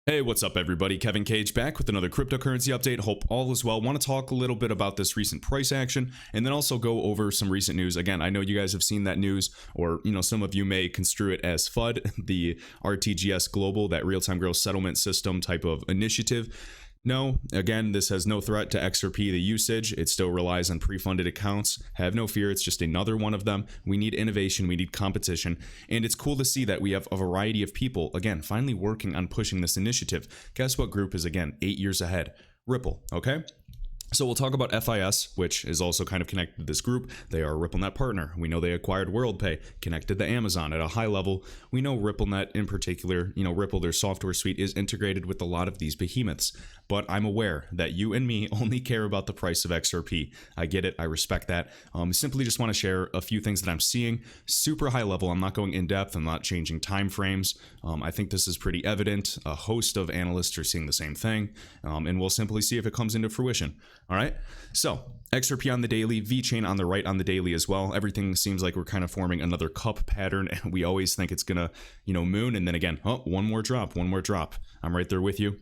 Hey, what's up everybody? Kevin Cage back with another cryptocurrency update. Hope all is well. Want to talk a little bit about this recent price action and then also go over some recent news. Again, I know you guys have seen that news, or some of you may construe it as FUD, the RTGS Global, that real-time gross settlement system type of initiative. No, again, this has no threat to XRP, the usage. It still relies on pre-funded accounts. Have no fear, it's just another one of them. We need innovation, we need competition, and it's cool to see that we have a variety of people, again, finally working on pushing this initiative. Guess what group is, again, 8 years ahead? Ripple, okay? So we'll talk about FIS, which is also kind of connected to this group. They are a RippleNet partner. We know they acquired WorldPay, connected to Amazon at a high level. We know RippleNet in particular, Ripple, their software suite, is integrated with a lot of these behemoths. But I'm aware that you and me only care about the price of XRP. I get it. I respect that. Simply just want to share a few things that I'm seeing. Super high level. I'm not going in depth. I'm not changing time frames. I think this is pretty evident. A host of analysts are seeing the same thing. And we'll simply see if it comes into fruition. All right. So XRP on the daily, VeChain on the right on the daily as well. Everything seems like we're kind of forming another cup pattern. We always think it's going to, moon. And then again, oh, one more drop. I'm right there with you.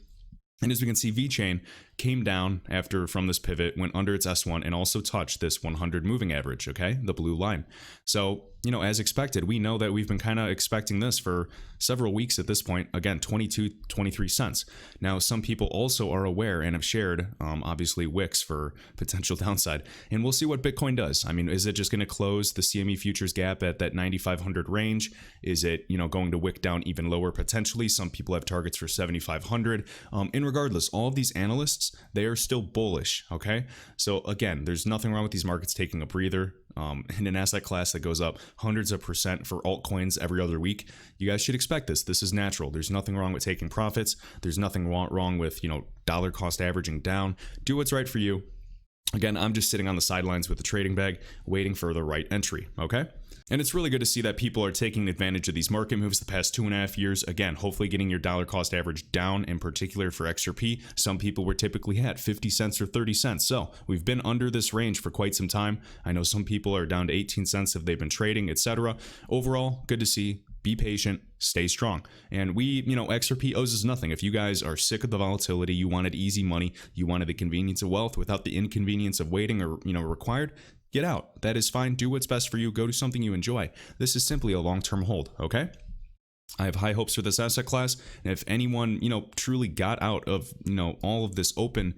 And as we can see, VeChain came down from this pivot, went under its S1, and also touched this 100 moving average, okay? The blue line. So, as expected, we know that we've been kind of expecting this for several weeks at this point. Again, 22, 23 cents. Now, some people also are aware and have shared, obviously, wicks for potential downside. And we'll see what Bitcoin does. I mean, is it just going to close the CME futures gap at that 9,500 range? Is it, going to wick down even lower potentially? Some people have targets for 7,500. And regardless, all of these analysts, they are still bullish, okay? So again, there's nothing wrong with these markets taking a breather. In an asset class that goes up hundreds of % for altcoins every other week, you guys should expect this. This is natural. There's nothing wrong with taking profits. There's nothing wrong with, dollar cost averaging down. Do what's right for you. Again, I'm just sitting on the sidelines with the trading bag, waiting for the right entry, okay? And it's really good to see that people are taking advantage of these market moves the past 2.5 years. Again, hopefully getting your dollar cost average down, in particular for XRP. Some people were typically at 50 cents or 30 cents. So we've been under this range for quite some time. I know some people are down to 18 cents if they've been trading, etc. Overall, good to see. Be patient, stay strong. And XRP owes us nothing. If you guys are sick of the volatility, you wanted easy money, you wanted the convenience of wealth without the inconvenience of waiting or, required, get out. That is fine. Do what's best for you. Go to something you enjoy. This is simply a long-term hold, okay? I have high hopes for this asset class. And if anyone, truly got out of, all of this open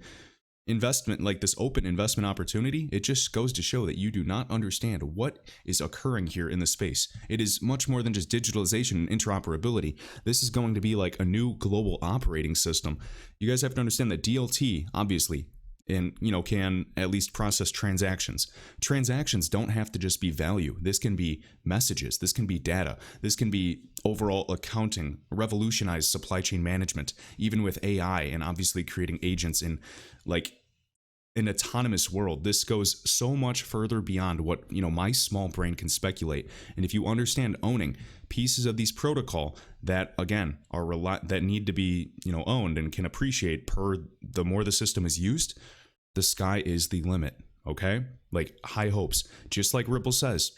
investment, like this open investment opportunity, it just goes to show that you do not understand what is occurring here in the space. It is much more than just digitalization and interoperability. This is going to be like a new global operating system. You guys have to understand that DLT, obviously, and can at least process transactions. Transactions don't have to just be value. This can be messages, this can be data, this can be overall accounting, revolutionize supply chain management, even with AI, and obviously creating agents in like an autonomous world. This goes so much further beyond what my small brain can speculate. And if you understand owning pieces of these protocol that again are that need to be owned and can appreciate per the more the system is used, the sky is the limit. Okay, like high hopes. Just like Ripple says,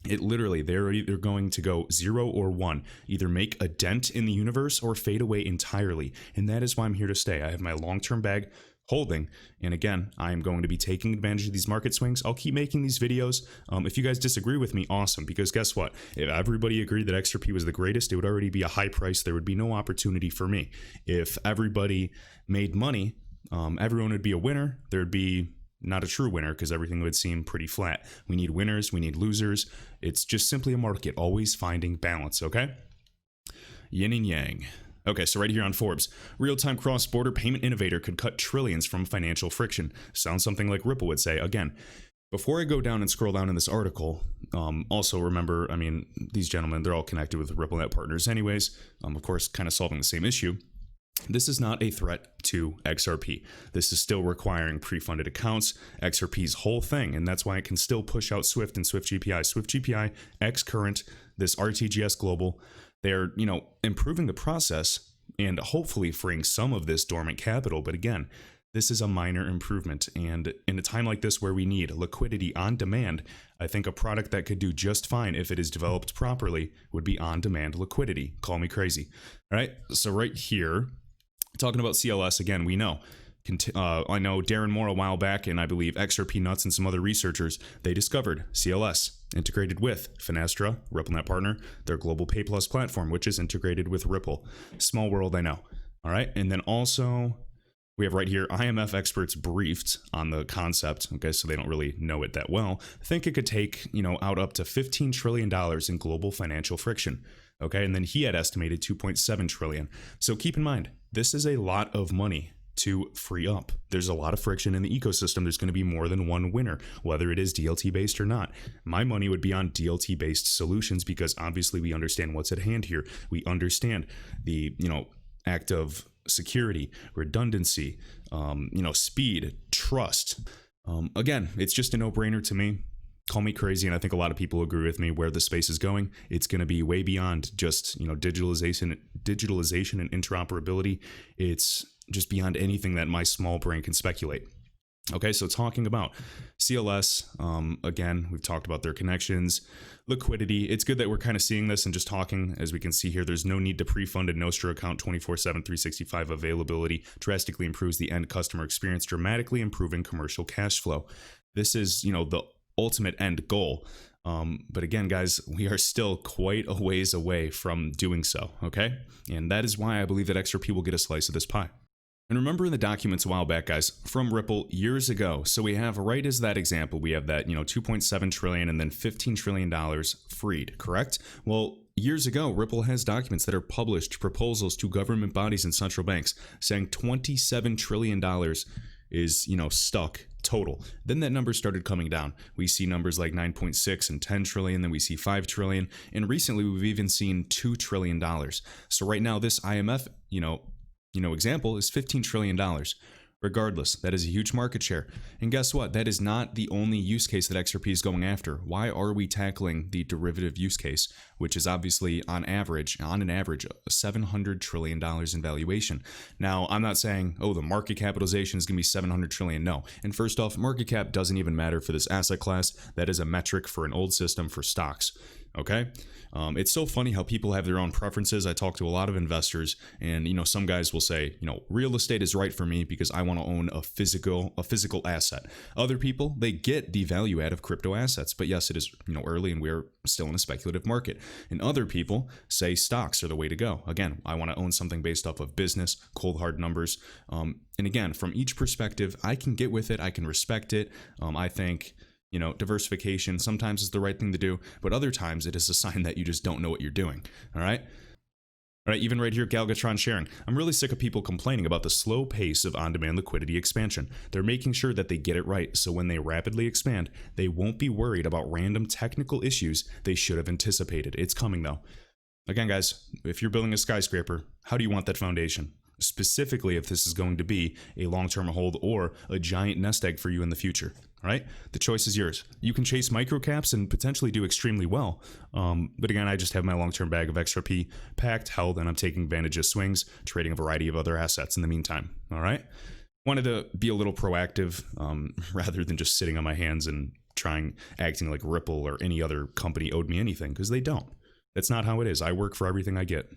it literally, they're either going to go 0 or 1, either make a dent in the universe or fade away entirely. And that is why I'm here to stay. I have my long-term bag holding, and again, I am going to be taking advantage of these market swings. I'll keep making these videos. If you guys disagree with me, awesome, because guess what? If everybody agreed that XRP was the greatest, it would already be a high price. There would be no opportunity for me. If everybody made money, everyone would be a winner. There'd be not a true winner because everything would seem pretty flat. We need winners, we need losers. It's just simply a market, always finding balance, okay? Yin and yang. Okay, so right here on Forbes, real-time cross-border payment innovator could cut trillions from financial friction. Sounds something like Ripple would say. Again, before I go down and scroll down in this article, also remember, I mean, these gentlemen, they're all connected with RippleNet partners anyways, of course, kind of solving the same issue. This is not a threat to XRP. This is still requiring pre-funded accounts, XRP's whole thing, and that's why it can still push out Swift and Swift GPI. Swift GPI, X Current, this RTGS Global, they're, improving the process and hopefully freeing some of this dormant capital. But again, this is a minor improvement. And in a time like this where we need liquidity on demand, I think a product that could do just fine if it is developed properly would be on-demand liquidity. Call me crazy. All right, so right here, Talking about CLS again, we know. I know Darren Moore a while back, and I believe XRP Nuts and some other researchers, they discovered CLS integrated with Finastra, RippleNet partner, their global Pay Plus platform, which is integrated with Ripple. Small world, I know. All right, and then also we have right here, IMF experts briefed on the concept, okay, so they don't really know it that well, think it could take, out up to $15 trillion in global financial friction, okay, and then he had estimated 2.7 trillion. So keep in mind, this is a lot of money to free up. There's a lot of friction in the ecosystem. There's going to be more than one winner, whether it is DLT based or not. My money would be on DLT based solutions because obviously we understand what's at hand here. We understand the, act of security, redundancy, speed, trust. Again, it's just a no-brainer to me. Call me crazy, and I think a lot of people agree with me where the space is going. It's going to be way beyond just, digitalization and interoperability. It's just beyond anything that my small brain can speculate. Okay, so talking about CLS, again, we've talked about their connections, liquidity. It's good that we're kind of seeing this and just talking. As we can see here, there's no need to pre-fund a Nostro account. 24/7, 365 availability drastically improves the end customer experience, dramatically improving commercial cash flow. This is, the ultimate end goal. But again, guys, we are still quite a ways away from doing so, okay? And that is why I believe that XRP will get a slice of this pie. And remember in the documents a while back, guys, from Ripple years ago. So we have, right as that example, we have that, 2.7 trillion and then $15 trillion freed, correct? Well, years ago, Ripple has documents that are published, proposals to government bodies and central banks saying $27 trillion is, stuck total. Then that number started coming down. We see numbers like 9.6 and 10 trillion, then we see 5 trillion, and recently we've even seen $2 trillion. So right now this IMF, example is $15 trillion. Regardless, that is a huge market share. And guess what? That is not the only use case that XRP is going after. Why are we tackling the derivative use case, which is obviously on an average, $700 trillion in valuation? Now, I'm not saying, the market capitalization is going to be 700 trillion. No. And first off, market cap doesn't even matter for this asset class. That is a metric for an old system for stocks. Okay. It's so funny how people have their own preferences. I talk to a lot of investors, and some guys will say, real estate is right for me because I want to own a physical asset. Other people, they get the value add of crypto assets, but yes, it is early and we're still in a speculative market. And other people say stocks are the way to go. Again, I want to own something based off of business, cold hard numbers. And again, from each perspective, I can get with it. I can respect it. I think diversification sometimes is the right thing to do, but other times it is a sign that you just don't know what you're doing. All right. Even right here, Galgatron sharing. I'm really sick of people complaining about the slow pace of on-demand liquidity expansion. They're making sure that they get it right, so when they rapidly expand, they won't be worried about random technical issues they should have anticipated. It's coming though. Again, guys, if you're building a skyscraper, how do you want that foundation? Specifically, if this is going to be a long-term hold or a giant nest egg for you in the future. Right? The choice is yours. You can chase microcaps and potentially do extremely well. But again, I just have my long-term bag of XRP packed, held, and I'm taking advantage of swings, trading a variety of other assets in the meantime. All right? Wanted to be a little proactive rather than just sitting on my hands and acting like Ripple or any other company owed me anything, because they don't. That's not how it is. I work for everything I get.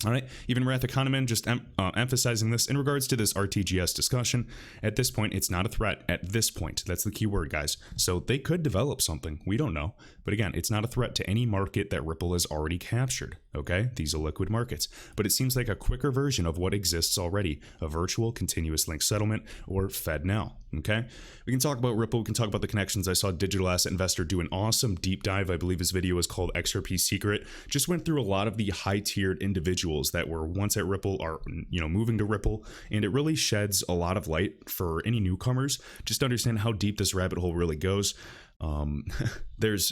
All right, even Wrath Economan just emphasizing this in regards to this RTGS discussion. At this point, it's not a threat. At this point, that's the key word, guys. So they could develop something. We don't know. But again, it's not a threat to any market that Ripple has already captured. Okay, these are liquid markets. But it seems like a quicker version of what exists already, a virtual continuous link settlement, or FedNow. Okay, we can talk about Ripple. We can talk about the connections. I saw Digital Asset Investor do an awesome deep dive. I believe his video is called XRP Secret. Just went through a lot of the high-tiered individuals that were once at Ripple are moving to Ripple, and it really sheds a lot of light for any newcomers just to understand how deep this rabbit hole really goes. There's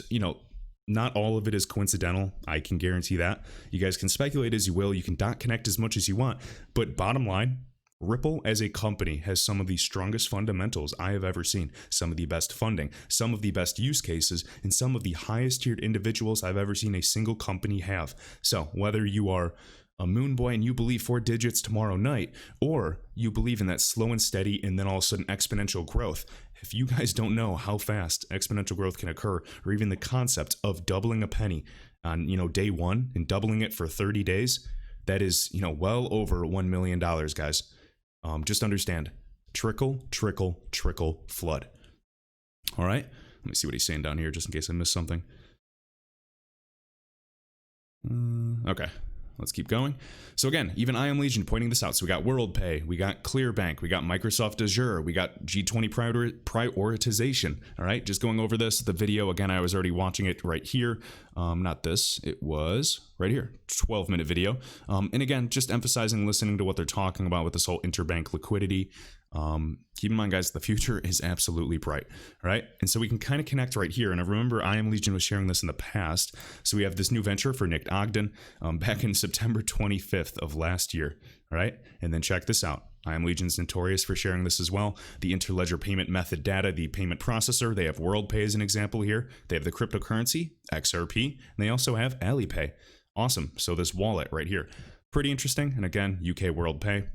not all of it is coincidental. I can guarantee that. You guys can speculate as you will. You can dot connect as much as you want, but bottom line, Ripple as a company has some of the strongest fundamentals I have ever seen, some of the best funding, some of the best use cases, and some of the highest tiered individuals I've ever seen a single company have. So whether you are a moon boy and you believe 4 digits tomorrow night, or you believe in that slow and steady and then all of a sudden exponential growth, if you guys don't know how fast exponential growth can occur, or even the concept of doubling a penny on day one and doubling it for 30 days, That is, well over $1 million, guys. Just understand, trickle, trickle, trickle, flood. All right, let me see what he's saying down here, just in case I missed something. Okay, let's keep going. So again, even I Am Legion pointing this out. So we got WorldPay, we got Clearbank, we got Microsoft Azure, we got G20 prioritization. All right, just going over this. The video, again, I was already watching it right here. Not this, it was right here, 12-minute video. And again, just emphasizing listening to what they're talking about with this whole interbank liquidity. Keep in mind, guys, the future is absolutely bright, right? And so we can kind of connect right here. And I remember I Am Legion was sharing this in the past. So we have this new venture for Nick Ogden back in September 25th of last year, all right? And then check this out. I Am Legion's notorious for sharing this as well. The interledger payment method data, the payment processor. They have WorldPay as an example here. They have the cryptocurrency, XRP, and they also have Alipay. Awesome. So this wallet right here, pretty interesting. And again, UK WorldPay.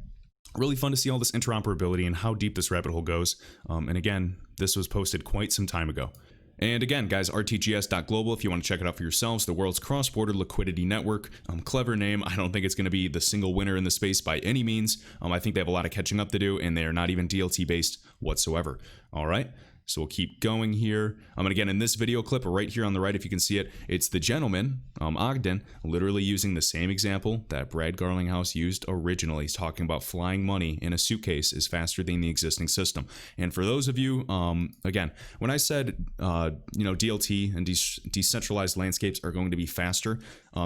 Really fun to see all this interoperability and how deep this rabbit hole goes. And again, this was posted quite some time ago. And again, guys, RTGS.global, if you want to check it out for yourselves, the world's cross-border liquidity network. Clever name. I don't think it's going to be the single winner in the space by any means. I think they have a lot of catching up to do, and they are not even DLT-based whatsoever. All right. So we'll keep going here. And again, in this video clip right here on the right, if you can see it, it's the gentleman, Ogden, literally using the same example that Brad Garlinghouse used originally. He's talking about flying money in a suitcase is faster than the existing system. And for those of you, again, when I said, DLT and decentralized landscapes are going to be faster,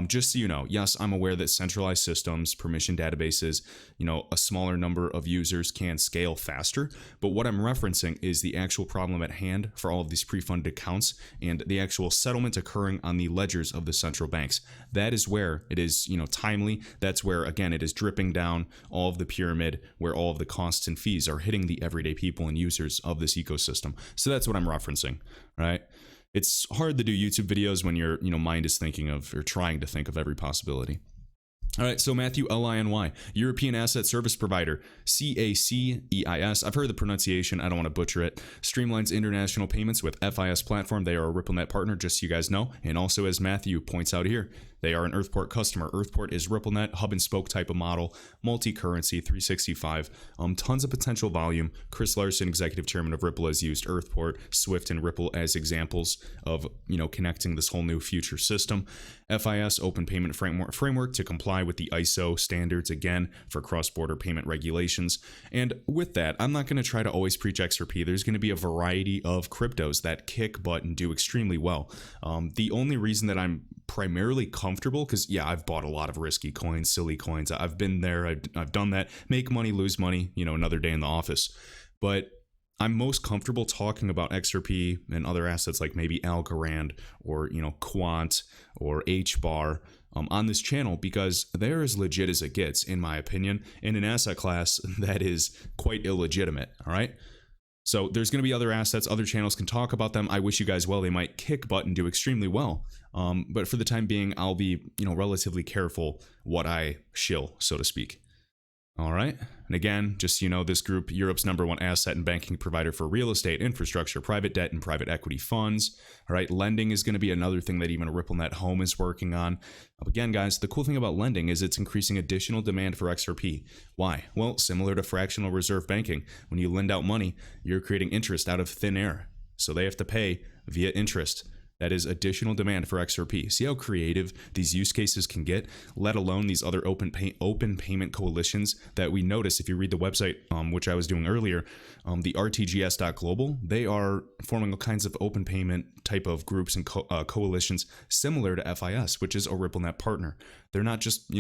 just so you know, yes, I'm aware that centralized systems, permission databases, a smaller number of users can scale faster. But what I'm referencing is the actual problem at hand for all of these pre-funded accounts and the actual settlement occurring on the ledgers of the central banks. That is where it is, timely. That's where, again, it is dripping down all of the pyramid, where all of the costs and fees are hitting the everyday people and users of this ecosystem. So that's what I'm referencing, right? It's hard to do YouTube videos when your mind is thinking of or trying to think of every possibility. All right, so Matthew Liny, European Asset Service Provider, CACEIS. I've heard the pronunciation. I don't want to butcher it. Streamlines international payments with FIS platform. They are a RippleNet partner, just so you guys know. And also, as Matthew points out here, they are an Earthport customer. Earthport is RippleNet, hub and spoke type of model, multi-currency, 365, tons of potential volume. Chris Larson, executive chairman of Ripple, has used Earthport, Swift, and Ripple as examples of, connecting this whole new future system. FIS, open payment framework to comply with the ISO standards, again, for cross-border payment regulations. And with that, I'm not going to try to always preach XRP. There's going to be a variety of cryptos that kick butt and do extremely well. The only reason that I'm primarily comfortable, because I've bought a lot of risky coins, silly coins. I've been there. I've done that. Make money, lose money, another day in the office. But I'm most comfortable talking about XRP and other assets like maybe Algorand or, Quant or HBAR on this channel, because they're as legit as it gets, in my opinion, in an asset class that is quite illegitimate. All right. So there's going to be other assets, other channels can talk about them. I wish you guys well. They might kick butt and do extremely well. But for the time being, I'll be, relatively careful what I shill, so to speak. All right. And again, just so you know, this group, Europe's #1 asset and banking provider for real estate, infrastructure, private debt, and private equity funds. All right. Lending is going to be another thing that even RippleNet Home is working on. Again, guys, the cool thing about lending is it's increasing additional demand for XRP. Why? Well, similar to fractional reserve banking, when you lend out money, you're creating interest out of thin air. So they have to pay via interest. That is additional demand for XRP. See how creative these use cases can get, let alone these other open payment coalitions that we notice if you read the website, which I was doing earlier, the RTGS.global. They are forming all kinds of open payment type of groups and coalitions similar to FIS, which is a RippleNet partner. They're not just,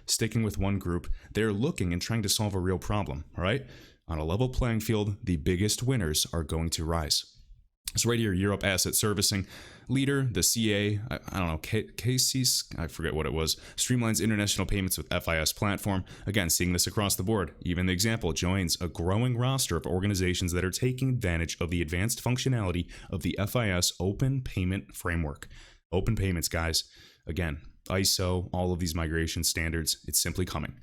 sticking with one group. They're looking and trying to solve a real problem, all right? On a level playing field, the biggest winners are going to rise. So right here, Europe Asset Servicing leader, the CA, I don't know, KC's, I forget what it was, streamlines international payments with FIS platform. Again, seeing this across the board. Even the example joins a growing roster of organizations that are taking advantage of the advanced functionality of the FIS open payment framework. Open payments, guys. Again, ISO, all of these migration standards, it's simply coming.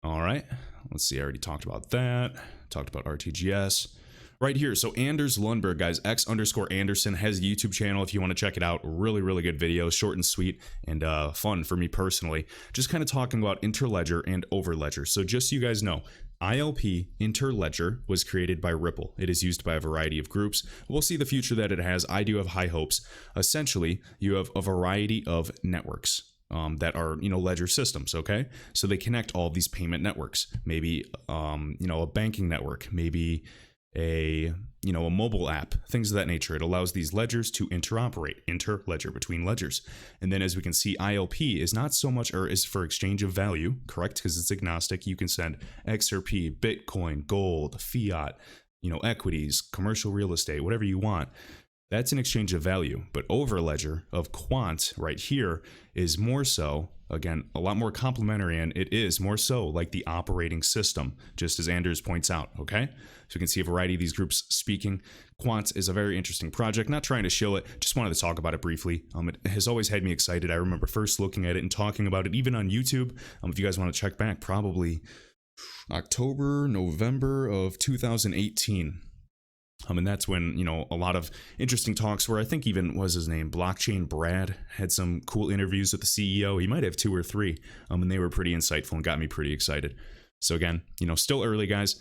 All right, let's see, I already talked about that. Talked about RTGS. right here. So Anders Lundberg, guys, X_Anderson, has a YouTube channel if you want to check it out. Really, really good videos, short and sweet, and fun for me personally. Just kind of talking about Interledger and Overledger. So just so you guys know, ILP Interledger was created by Ripple. It is used by a variety of groups. We'll see the future that it has. I do have high hopes. Essentially, you have a variety of networks that are, ledger systems. Okay, so they connect all of these payment networks. Maybe a banking network, maybe a mobile app, things of that nature. It allows these ledgers to interoperate, interledger between ledgers. And then as we can see, ILP is not so much, or is for exchange of value, correct? Because it's agnostic. You can send XRP, Bitcoin, gold, fiat, equities, commercial real estate, whatever you want. That's an exchange of value. But Overledger of Quant right here is more so, again, a lot more complementary, and it is more so like the operating system, just as Anders points out, okay? So you can see a variety of these groups speaking. Quant is a very interesting project. Not trying to shill it, just wanted to talk about it briefly. It has always had me excited. I remember first looking at it and talking about it, even on YouTube. If you guys want to check back, probably October, November of 2018. And that's when, a lot of interesting talks where I think even, was his name, Blockchain Brad, had some cool interviews with the CEO. He might have 2 or 3, and they were pretty insightful and got me pretty excited. So again, still early, guys.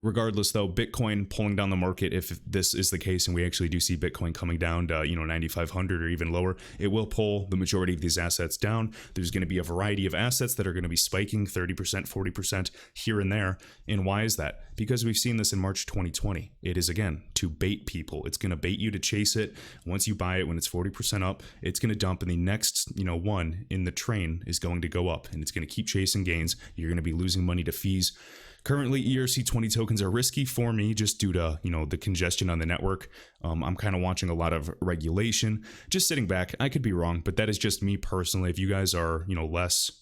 Regardless, though, Bitcoin pulling down the market, if this is the case and we actually do see Bitcoin coming down to, 9,500 or even lower, it will pull the majority of these assets down. There's going to be a variety of assets that are going to be spiking 30%, 40% here and there. And why is that? Because we've seen this in March 2020. It is, again, to bait people. It's going to bait you to chase it. Once you buy it, when it's 40% up, it's going to dump, and the next, one in the train is going to go up, and it's going to keep chasing gains. You're going to be losing money to fees. Currently, ERC20 tokens are risky for me just due to, the congestion on the network. I'm kind of watching a lot of regulation, just sitting back. I could be wrong, but that is just me personally. If you guys are, less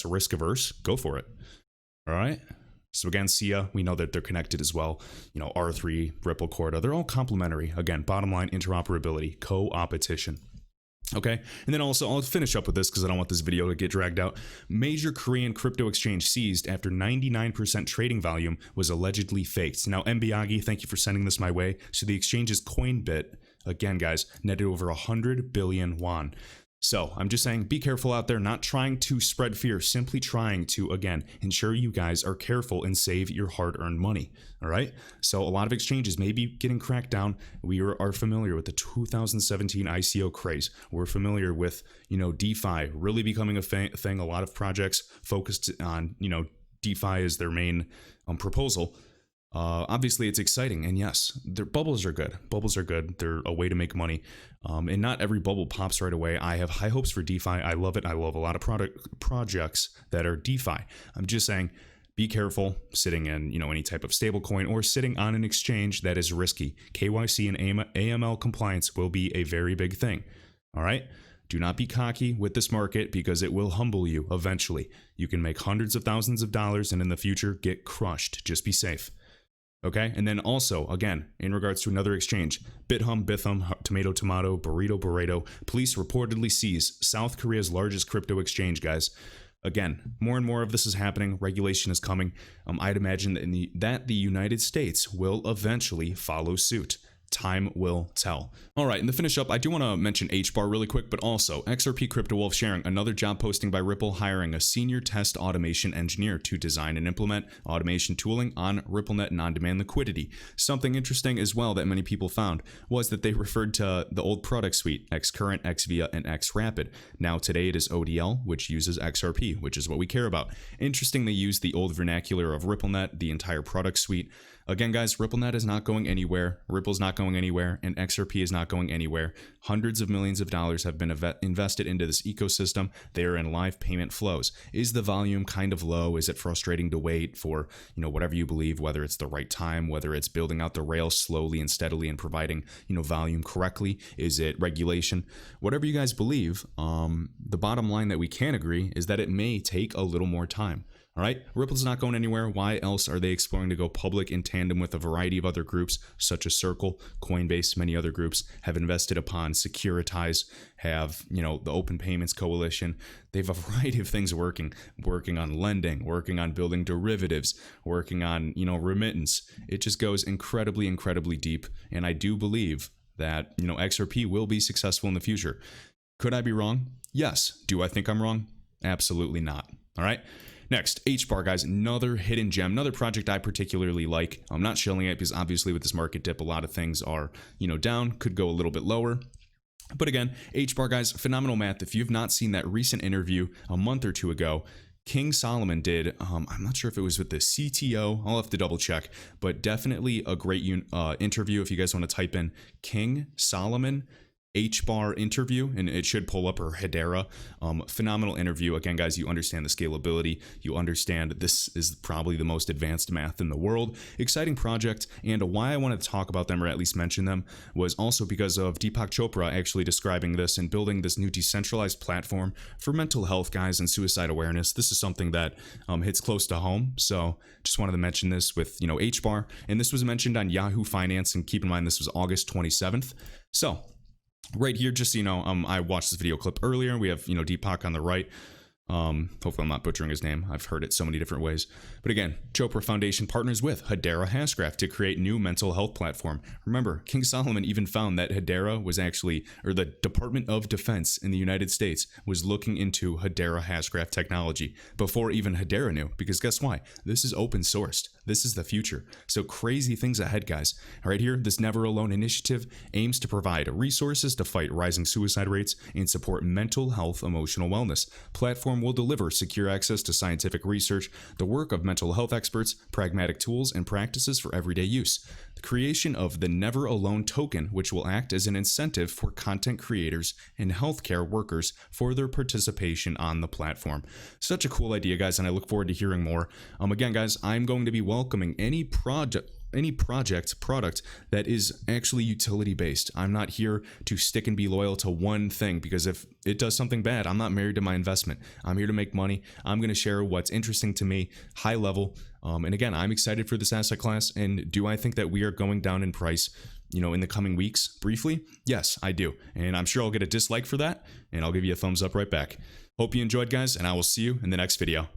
risk averse, go for it. All right. So again, SIA, we know that they're connected as well. R3, Ripple, Corda, they're all complementary. Again, bottom line, interoperability, co-opetition. Okay, and then also I'll finish up with this because I don't want this video to get dragged out. Major Korean crypto exchange seized after 99% trading volume was allegedly faked. Now, Mbiagi, thank you for sending this my way. So the exchange's Coinbit, again, guys, netted over 100 billion won. So I'm just saying, be careful out there, not trying to spread fear, simply trying to, again, ensure you guys are careful and save your hard-earned money, all right? So a lot of exchanges may be getting cracked down. We are familiar with the 2017 ICO craze. We're familiar with, DeFi really becoming a thing. A lot of projects focused on, DeFi as their main proposal. Obviously, it's exciting, and yes, their bubbles are good. Bubbles are good. They're a way to make money, and not every bubble pops right away. I have high hopes for DeFi. I love it. I love a lot of projects that are DeFi. I'm just saying, be careful sitting in, any type of stablecoin or sitting on an exchange that is risky. KYC and AML compliance will be a very big thing. All right. Do not be cocky with this market because it will humble you eventually. You can make hundreds of thousands of dollars and in the future get crushed. Just be safe. Okay, and then also, again, in regards to another exchange, Bithum, Tomato, Burrito, police reportedly seize South Korea's largest crypto exchange, guys. Again, more and more of this is happening. Regulation is coming. I'd imagine that the United States will eventually follow suit. Time will tell. All right, and to finish up, I do want to mention HBAR really quick, but also XRP Crypto Wolf sharing another job posting by Ripple, hiring a senior test automation engineer to design and implement automation tooling on RippleNet and on-demand liquidity. Something interesting as well that many people found was that they referred to the old product suite, Xcurrent, Xvia, and Xrapid. Now today it is ODL, which uses XRP, which is what we care about. Interesting they used the old vernacular of RippleNet, the entire product suite. Again, guys, RippleNet is not going anywhere. Ripple's not going anywhere, and XRP is not going anywhere. Hundreds of millions of dollars have been invested into this ecosystem. They are in live payment flows. Is the volume kind of low? Is it frustrating to wait for, whatever you believe, whether it's the right time, whether it's building out the rails slowly and steadily and providing, volume correctly? Is it regulation? Whatever you guys believe, the bottom line that we can agree is that it may take a little more time. All right, Ripple's not going anywhere. Why else are they exploring to go public in tandem with a variety of other groups, such as Circle, Coinbase, many other groups have invested upon Securitize, have, the Open Payments Coalition. They have a variety of things working on lending, working on building derivatives, working on, remittance. It just goes incredibly, incredibly deep. And I do believe that, XRP will be successful in the future. Could I be wrong? Yes. Do I think I'm wrong? Absolutely not. All right. Next, HBAR, guys, another hidden gem, another project I particularly like. I'm not shilling it because obviously with this market dip, a lot of things are, down, could go a little bit lower. But again, HBAR, guys, phenomenal math. If you've not seen that recent interview a month or two ago, King Solomon did, I'm not sure if it was with the CTO, I'll have to double check, but definitely a great interview if you guys want to type in King Solomon HBAR interview, and it should pull up, or Hedera. Phenomenal interview. Again, guys, you understand the scalability. You understand this is probably the most advanced math in the world. Exciting project, and why I wanted to talk about them, or at least mention them, was also because of Deepak Chopra actually describing this and building this new decentralized platform for mental health, guys, and suicide awareness. This is something that hits close to home, so just wanted to mention this with, HBAR, and this was mentioned on Yahoo Finance, and keep in mind this was August 27th. So right here, just so you know, I watched this video clip earlier. We have, Deepak on the right. Hopefully I'm not butchering his name. I've heard it so many different ways. But again, Chopra Foundation partners with Hedera Hashgraph to create new mental health platform. Remember, King Solomon even found that Hedera was actually, or the Department of Defense in the United States was looking into Hedera Hashgraph technology before even Hedera knew, because guess why? This is open sourced. This is the future. So crazy things ahead, guys. All right, here, this Never Alone initiative aims to provide resources to fight rising suicide rates and support mental health, emotional wellness. Platform will deliver secure access to scientific research, the work of mental health experts, pragmatic tools, and practices for everyday use. The creation of the Never Alone token, which will act as an incentive for content creators and healthcare workers for their participation on the platform. Such a cool idea, guys, and I look forward to hearing more. Again, guys, I'm going to be welcoming any product that is actually utility based. I'm not here to stick and be loyal to one thing, because if it does something bad, I'm not married to my investment. I'm here to make money. I'm going to share what's interesting to me, high level. And again, I'm excited for this asset class. And do I think that we are going down in price, in the coming weeks briefly? Yes, I do. And I'm sure I'll get a dislike for that, and I'll give you a thumbs up right back. Hope you enjoyed, guys, and I will see you in the next video.